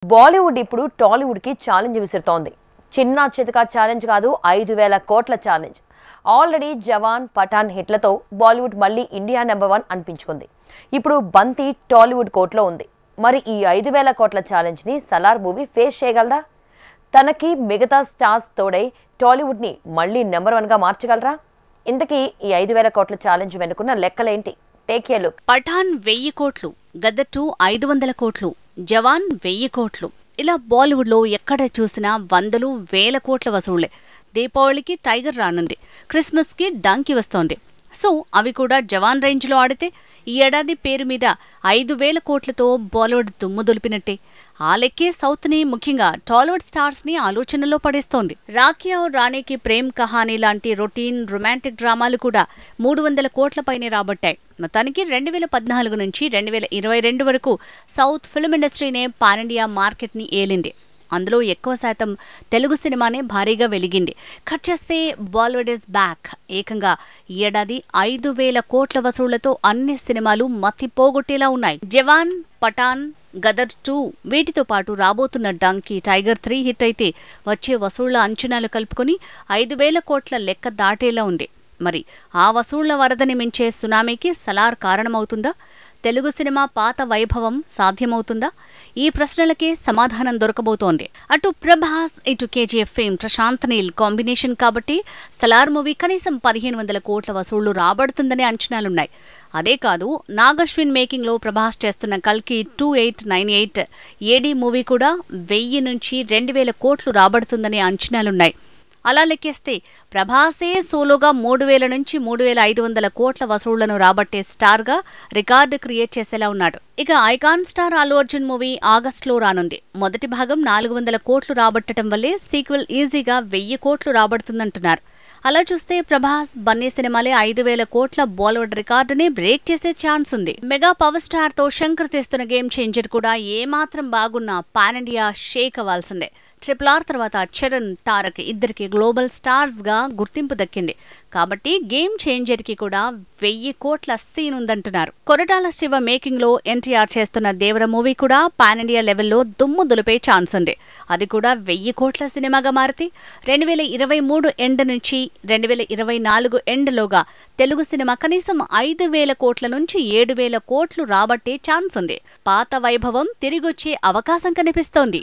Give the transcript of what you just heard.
బాలీవుడ్ ఇప్పుడు టాలీవుడ్ కి ఛాలెంజ్ విసురుతోంది. చిన్న చితక ఛాలెంజ్ కాదు, 5,000 కోట్ల ఛాలెంజ్. ఆల్రెడీ జవాన్, పఠాన్ హిట్లతో బాలీవుడ్ మళ్ళీ ఇండియా నెంబర్ 1 అనిపించుకుంది. ఇప్పుడు బంతి టాలీవుడ్ కోర్టులో ఉంది. మరి ఈ 5,000 కోట్ల ఛాలెంజ్ ని సలార్ మూవీ ఫేస్ చేయగలదా? తనకి మిగతా స్టార్స్ తోడై టాలీవుడ్ ని మళ్ళీ నెంబర్ 1 గా మార్చగలరా? ఇంతకీ ఈ 5,000 కోట్ల ఛాలెంజ్ వెనుకున్న లెక్కలేంటి? Take a look. పఠాన్ 1000 కోట్లు, గదర్ 2 500 కోట్లు, జవాన్ 1000 కోట్లు. ఇలా బాలీవుడ్ లో ఎక్కడ చూసినా వందలు వేల కోట్ల వసూళ్లే. దీపావళికి టైగర్ రానుంది, క్రిస్మస్ కి డంకీ వస్తోంది. సో అవి కూడా జవాన్ రేంజ్ లో ఆడితే ఈ ఏడాది పేరు మీద 5,000 కోట్లతో బాలీవుడ్ దుమ్ము దులిపినట్టే. ఆ లెక్కే సౌత్ ని, ముఖ్యంగా టాలీవుడ్ స్టార్స్ ని ఆలోచనలో పడేస్తోంది. రాఖీ ఔర్ రాణీకి ప్రేమ్ కహానీ లాంటి రొటీన్ రొమాంటిక్ డ్రామాలు కూడా 300 కోట్ల పైనే రాబట్టాయి. మొత్తానికి 2014 నుంచి 2022 వరకు సౌత్ ఫిల్మ్ ఇండస్ట్రీనే పాన్ ఇండియా మార్కెట్ ని ఏలింది. అందులో ఎక్కువ శాతం తెలుగు సినిమానే భారీగా వెలిగింది. కట్ చేస్తే బాలీవుడ్ ఇస్ బ్యాక్. ఏకంగా ఈ ఏడాది 5,000 కోట్ల వసూళ్లతో అన్ని సినిమాలు మతి పోగొట్టేలా ఉన్నాయి. జవాన్, పఠాన్, గదర్ 2 వీటితో పాటు రాబోతున్న డంకీ, టైగర్ 3 హిట్ అయితే వచ్చే వసూళ్ల అంచనాలు కలుపుకొని 5,000 కోట్ల లెక్క దాటేలా ఉంది. మరి ఆ వసూళ్ల వరదని మించే సునామీకి సలార్ కారణమవుతుందా? తెలుగు సినిమా పాత వైభవం సాధ్యమవుతుందా? ఈ ప్రశ్నలకే సమాధానం దొరకబోతోంది. అటు ప్రభాస్, ఇటు KGF fame Prashanth Neel combination కాబట్టి సలార్ మూవీ కనీసం 1,500 కోట్ల వసూళ్లు రాబడుతుందనే అంచనాలున్నాయి. అదే కాదు, నాగశ్విన్ మేకింగ్ లో ప్రభాస్ చేస్తున్న కల్కి 2898 ఏడీ మూవీ కూడా 1000 నుంచి 2,000 కోట్లు రాబడుతుందనే అంచనాలున్నాయి. అలా లెక్కేస్తే ప్రభాసే సోలోగా 3,000 నుంచి 3,500 కోట్ల వసూళ్లను రాబట్టే స్టార్ గా రికార్డు క్రియేట్ చేసేలా ఉన్నాడు. ఇక icon star Allu Arjun movie ఆగస్టులో రానుంది. మొదటి భాగం 400 కోట్లు రాబట్టడం వల్లే సీక్వెల్ ఈజీగా 1000 కోట్లు రాబడుతుందంటున్నారు. అలా చూస్తే ప్రభాస్, బన్నీ సినిమాలే 5,000 కోట్ల బాలీవుడ్ రికార్డుని బ్రేక్ చేసే ఛాన్స్ ఉంది. మెగా పవర్ స్టార్ తో శంకర్ తెస్తున్న గేమ్ చేంజర్ కూడా ఏమాత్రం బాగున్నా పాన్ ఇండియా షేక్ అవ్వాల్సిందే. RRR తర్వాత చరణ్, తారక్ ఇద్దరికి గ్లోబల్ స్టార్స్ గా గుర్తింపు దక్కింది. కాబట్టి గేమ్ చేంజర్ కి కూడా 1000 కోట్ల సీన్ ఉందంటున్నారు. కొరటాల శివ మేకింగ్ లో ఎన్టీఆర్ చేస్తున్న దేవర మూవీ కూడా పాన్ ఇండియా లెవెల్లో దుమ్ము దులిపే ఛాన్స్ ఉంది. అది కూడా 1000 కోట్ల సినిమాగా మారితే 2023 ఎండ్ నుంచి 2024 ఎండ్ లోగా తెలుగు సినిమా కనీసం 5,000 కోట్ల నుంచి 7,000 కోట్లు రాబట్టే ఛాన్స్ ఉంది. పాత వైభవం తిరిగొచ్చే అవకాశం కనిపిస్తోంది.